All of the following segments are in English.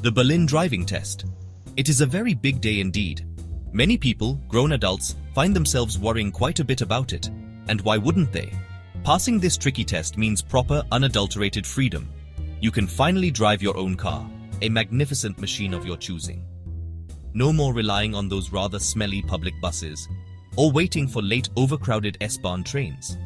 The Berlin driving test. It is a very big day indeed. Many people, grown adults, find themselves worrying quite a bit about it. And why wouldn't they? Passing this tricky test means proper, unadulterated freedom. You can finally drive your own car, a magnificent machine of your choosing. No more relying on those rather smelly public buses, or waiting for late overcrowded S-Bahn trains.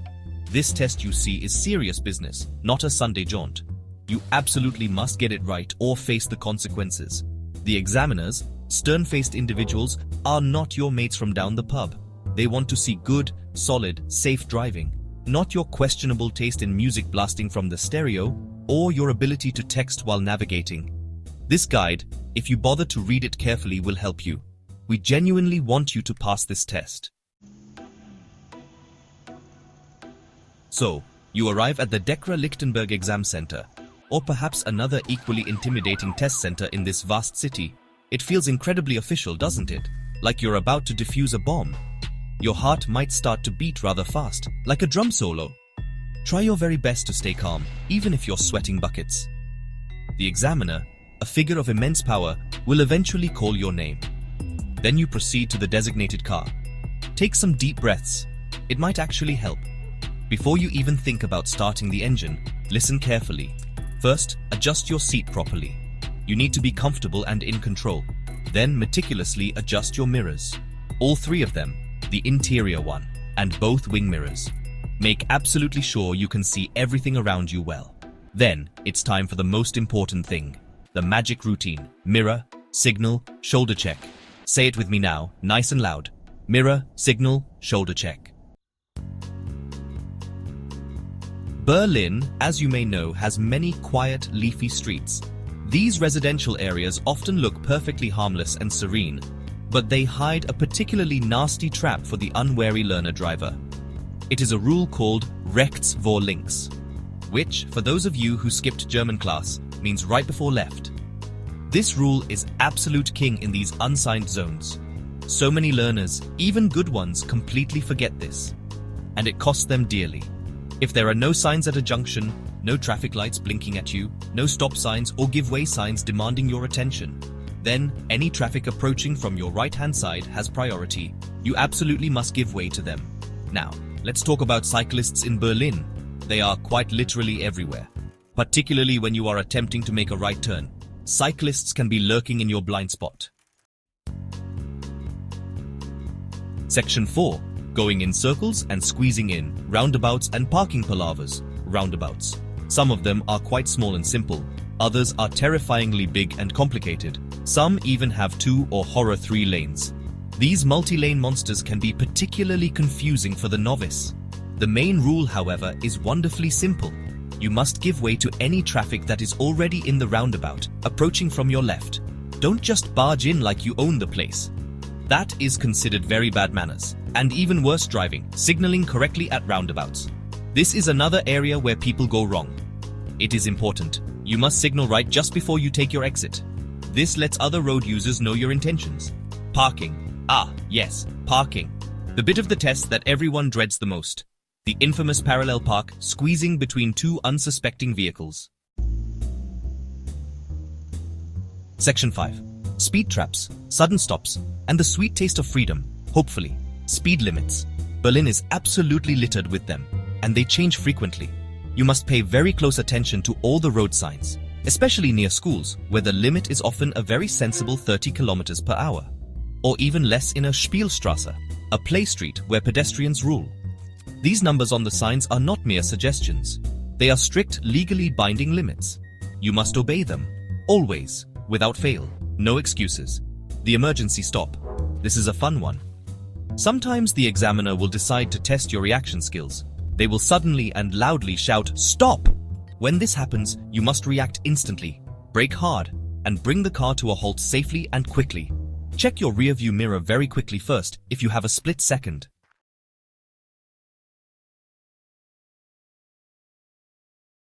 This test, you see, is serious business, not a Sunday jaunt. You absolutely must get it right or face the consequences. The examiners, stern-faced individuals, are not your mates from down the pub. They want to see good, solid, safe driving, not your questionable taste in music blasting from the stereo or your ability to text while navigating. This guide, if you bother to read it carefully, will help you. We genuinely want you to pass this test. So, you arrive at the Decker-Lichtenberg Exam Center, or perhaps another equally intimidating test center in this vast city. It feels incredibly official, doesn't it? Like you're about to defuse a bomb. Your heart might start to beat rather fast, like a drum solo. Try your very best to stay calm, even if you're sweating buckets. The examiner, a figure of immense power, will eventually call your name. Then you proceed to the designated car. Take some deep breaths. It might actually help. Before you even think about starting the engine, listen carefully. First, adjust your seat properly. You need to be comfortable and in control. Then meticulously adjust your mirrors. All three of them, the interior one, and both wing mirrors. Make absolutely sure you can see everything around you well. Then, it's time for the most important thing, the magic routine. Mirror, signal, shoulder check. Say it with me now, nice and loud. Mirror, signal, shoulder check. Berlin, as you may know, has many quiet, leafy streets. These residential areas often look perfectly harmless and serene, but they hide a particularly nasty trap for the unwary learner-driver. It is a rule called rechts vor links, which, for those of you who skipped German class, means right before left. This rule is absolute king in these unsigned zones. So many learners, even good ones, completely forget this, and it costs them dearly. If there are no signs at a junction, no traffic lights blinking at you, no stop signs or give way signs demanding your attention, then any traffic approaching from your right-hand side has priority. You absolutely must give way to them. Now, let's talk about cyclists in Berlin. They are quite literally everywhere. Particularly when you are attempting to make a right turn, cyclists can be lurking in your blind spot. Section 4. Going in circles and squeezing in, roundabouts and parking palavers. Roundabouts. Some of them are quite small and simple. Others are terrifyingly big and complicated. Some even have 2 or horror 3 lanes. These multi-lane monsters can be particularly confusing for the novice. The main rule, however, is wonderfully simple. You must give way to any traffic that is already in the roundabout, approaching from your left. Don't just barge in like you own the place. That is considered very bad manners, and even worse driving, signaling correctly at roundabouts. This is another area where people go wrong. It is important. You must signal right just before you take your exit. This lets other road users know your intentions. Parking. Ah, yes, parking. The bit of the test that everyone dreads the most. The infamous parallel park, squeezing between 2 unsuspecting vehicles. Section 5. Speed traps, sudden stops, and the sweet taste of freedom, hopefully. Speed limits. Berlin is absolutely littered with them, and they change frequently. You must pay very close attention to all the road signs, especially near schools, where the limit is often a very sensible 30 kilometers per hour. Or even less in a Spielstraße, a play street where pedestrians rule. These numbers on the signs are not mere suggestions. They are strict, legally binding limits. You must obey them, always, without fail. No excuses. The emergency stop. This is a fun one. Sometimes the examiner will decide to test your reaction skills. They will suddenly and loudly shout, "Stop!" When this happens, you must react instantly, brake hard, and bring the car to a halt safely and quickly. Check your rearview mirror very quickly first if you have a split second.